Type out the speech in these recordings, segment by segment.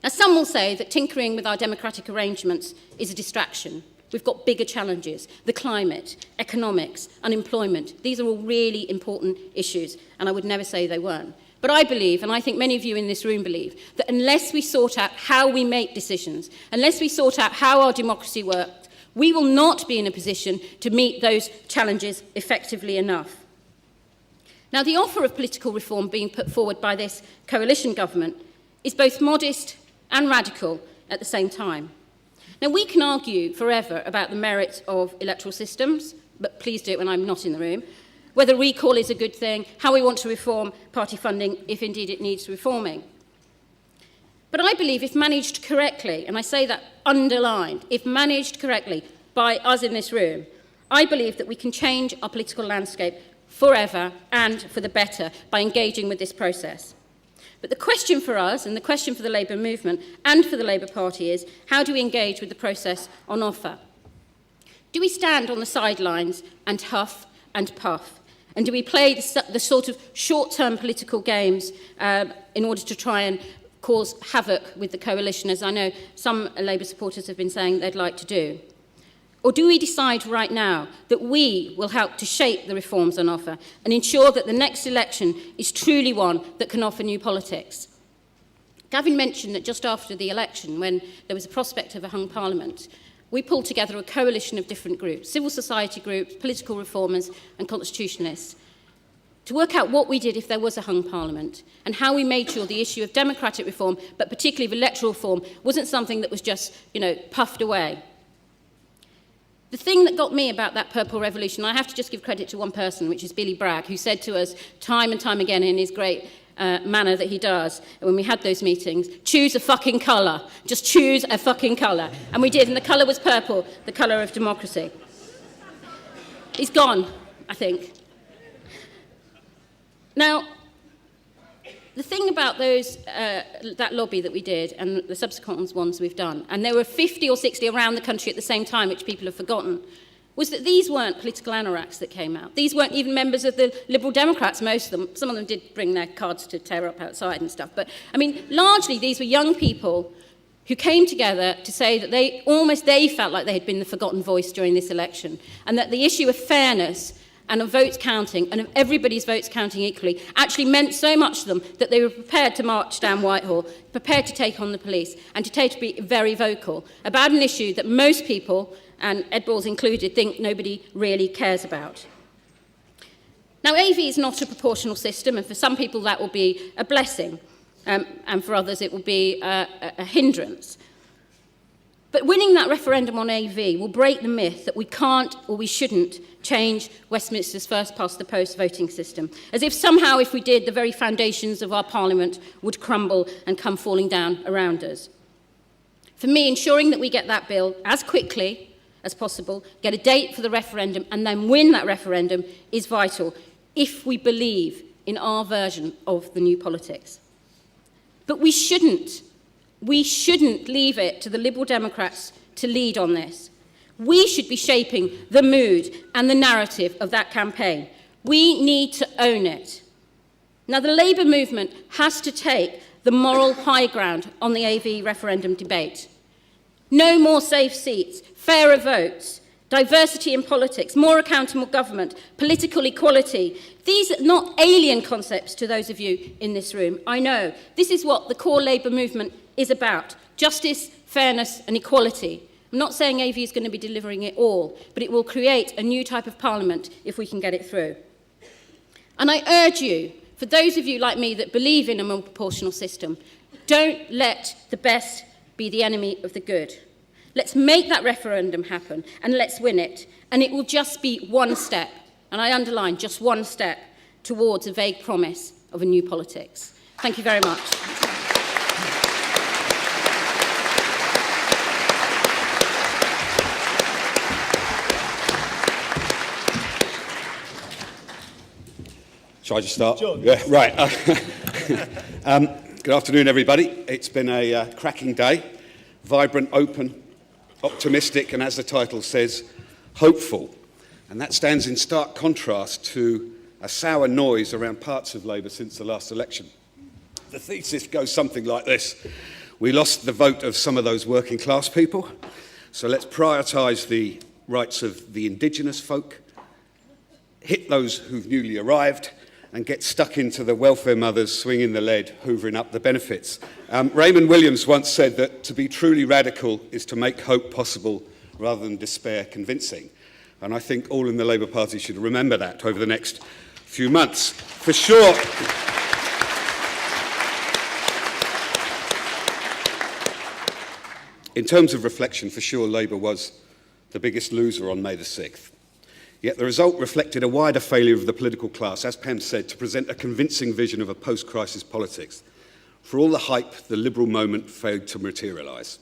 Now, some will say that tinkering with our democratic arrangements is a distraction. We've got bigger challenges: the climate, economics, unemployment. These are all really important issues, and I would never say they weren't. But I believe, and I think many of you in this room believe, that unless we sort out how we make decisions, unless we sort out how our democracy works, we will not be in a position to meet those challenges effectively enough. Now, the offer of political reform being put forward by this coalition government is both modest and radical at the same time. Now, we can argue forever about the merits of electoral systems, but please do it when I'm not in the room, whether recall is a good thing, how we want to reform party funding, if indeed it needs reforming. But I believe if managed correctly, and I say that underlined, if managed correctly by us in this room, I believe that we can change our political landscape forever and for the better by engaging with this process. But the question for us, and the question for the Labour movement and for the Labour Party, is how do we engage with the process on offer? Do we stand on the sidelines and huff and puff? And do we play the sort of short-term political games in order to try and cause havoc with the coalition, as I know some Labour supporters have been saying they'd like to do? Or do we decide right now that we will help to shape the reforms on offer and ensure that the next election is truly one that can offer new politics? Gavin mentioned that just after the election, when there was a prospect of a hung parliament, we pulled together a coalition of different groups, civil society groups, political reformers and constitutionalists, to work out what we did if there was a hung parliament and how we made sure the issue of democratic reform, but particularly of electoral reform, wasn't something that was just, puffed away. The thing that got me about that purple revolution, I have to just give credit to one person, which is Billy Bragg, who said to us time and time again in his great manner that he does when we had those meetings, choose a fucking colour. Just choose a fucking colour. And we did, and the colour was purple, the colour of democracy. He's gone, I think. Now, the thing about that lobby that we did and the subsequent ones we've done, and there were 50 or 60 around the country at the same time, which people have forgotten, was that these weren't political anoraks that came out. These weren't even members of the Liberal Democrats, most of them. Some of them did bring their cards to tear up outside and stuff. But, largely these were young people who came together to say that they felt like they had been the forgotten voice during this election, and that the issue of fairness and of votes counting, and of everybody's votes counting equally, actually meant so much to them that they were prepared to march down Whitehall, prepared to take on the police, and to be very vocal about an issue that most people, and Ed Balls included, think nobody really cares about. Now, AV is not a proportional system, and for some people that will be a blessing, and for others it will be a hindrance. But winning that referendum on AV will break the myth that we can't or we shouldn't change Westminster's first-past-the-post voting system, as if somehow if we did, the very foundations of our parliament would crumble and come falling down around us. For me, ensuring that we get that bill as quickly as possible, get a date for the referendum, and then win that referendum is vital if we believe in our version of the new politics. But we shouldn't leave it to the Liberal Democrats to lead on this. We should be shaping the mood and the narrative of that campaign. We need to own it. Now, the Labour movement has to take the moral high ground on the AV referendum debate. No more safe seats, fairer votes, diversity in politics, more accountable government, political equality. These are not alien concepts to those of you in this room. I know. This is what the core Labour movement is about: justice, fairness and equality. I'm not saying AV is going to be delivering it all, but it will create a new type of parliament if we can get it through. And I urge you, for those of you like me that believe in a more proportional system, don't let the best be the enemy of the good. Let's make that referendum happen and let's win it. And it will just be one step, and I underline just one step, towards a vague promise of a new politics. Thank you very much. Shall I just start? Sure. Yeah, right. Good afternoon, everybody. It's been a cracking day. Vibrant, open, optimistic, and as the title says, hopeful. And that stands in stark contrast to a sour noise around parts of Labour since the last election. The thesis goes something like this. We lost the vote of some of those working class people. So let's prioritise the rights of the indigenous folk, hit those who've newly arrived, and get stuck into the welfare mothers swinging the lead, hoovering up the benefits. Raymond Williams once said that to be truly radical is to make hope possible rather than despair convincing. And I think all in the Labour Party should remember that over the next few months. For sure, in terms of reflection, for sure, Labour was the biggest loser on May the 6th. Yet the result reflected a wider failure of the political class, as Pam said, to present a convincing vision of a post-crisis politics. For all the hype, the Liberal moment failed to materialise.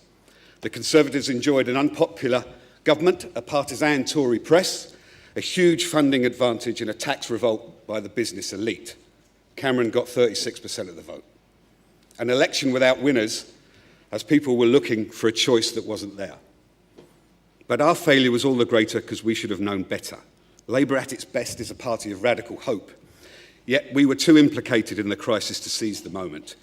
The Conservatives enjoyed an unpopular government, a partisan Tory press, a huge funding advantage and a tax revolt by the business elite. Cameron got 36% of the vote. An election without winners, as people were looking for a choice that wasn't there. But our failure was all the greater because we should have known better. Labour at its best is a party of radical hope. Yet we were too implicated in the crisis to seize the moment.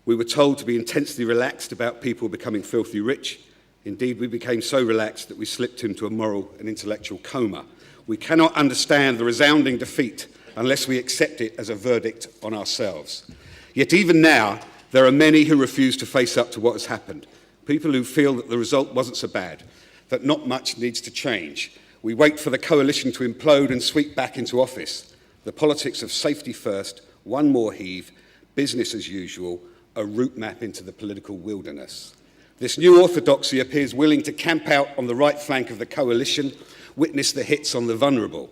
We were told to be intensely relaxed about people becoming filthy rich. Indeed, we became so relaxed that we slipped into a moral and intellectual coma. We cannot understand the resounding defeat unless we accept it as a verdict on ourselves. Yet even now, there are many who refuse to face up to what has happened. People who feel that the result wasn't so bad, that not much needs to change. We wait for the coalition to implode and sweep back into office. The politics of safety first, one more heave, business as usual, a route map into the political wilderness. This new orthodoxy appears willing to camp out on the right flank of the coalition, witness the hits on the vulnerable.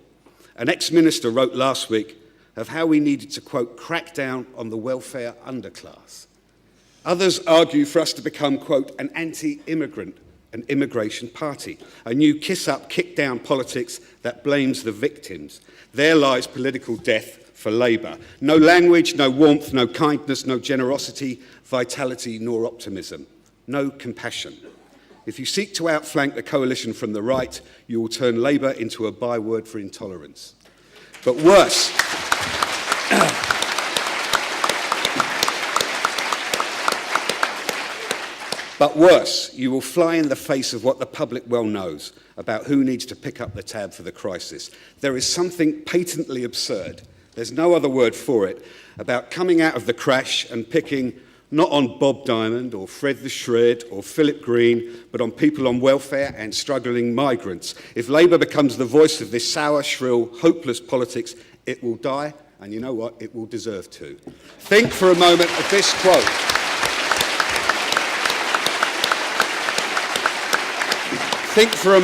An ex-minister wrote last week of how we needed to, quote, crack down on the welfare underclass. Others argue for us to become, quote, an anti-immigrant, an immigration party, a new kiss-up, kick-down politics that blames the victims. There lies political death for Labour. No language, no warmth, no kindness, no generosity, vitality, nor optimism. No compassion. If you seek to outflank the coalition from the right, you will turn Labour into a byword for intolerance. But worse, you will fly in the face of what the public well knows about who needs to pick up the tab for the crisis. There is something patently absurd, there's no other word for it, about coming out of the crash and picking not on Bob Diamond or Fred the Shred or Philip Green, but on people on welfare and struggling migrants. If Labour becomes the voice of this sour, shrill, hopeless politics, it will die, and you know what? It will deserve to. Think for a moment of this quote. Think for a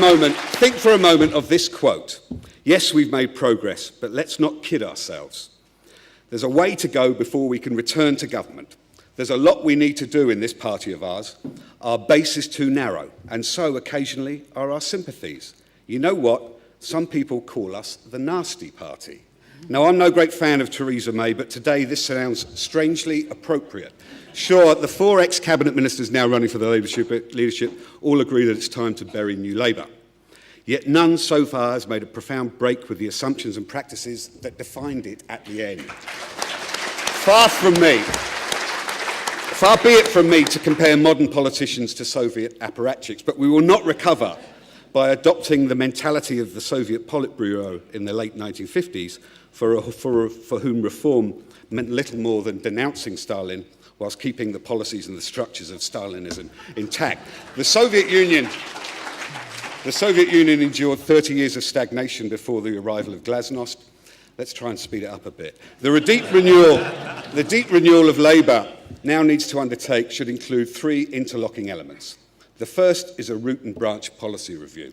moment of this quote. Yes, we've made progress, but let's not kid ourselves. There's a way to go before we can return to government. There's a lot we need to do in this party of ours. Our base is too narrow, and so occasionally are our sympathies. You know what? Some people call us the nasty party. Now, I'm no great fan of Theresa May, but today this sounds strangely appropriate. Sure, the 4 ex-cabinet ministers now running for the leadership all agree that it's time to bury New Labour. Yet none so far has made a profound break with the assumptions and practices that defined it at the end. Far be it from me to compare modern politicians to Soviet apparatchiks, but we will not recover by adopting the mentality of the Soviet Politburo in the late 1950s, for whom reform meant little more than denouncing Stalin whilst keeping the policies and the structures of Stalinism intact. The Soviet Union endured 30 years of stagnation before the arrival of glasnost. Let's try and speed it up a bit. The deep renewal of Labour now needs to undertake should include 3 interlocking elements. The first is a root and branch policy review.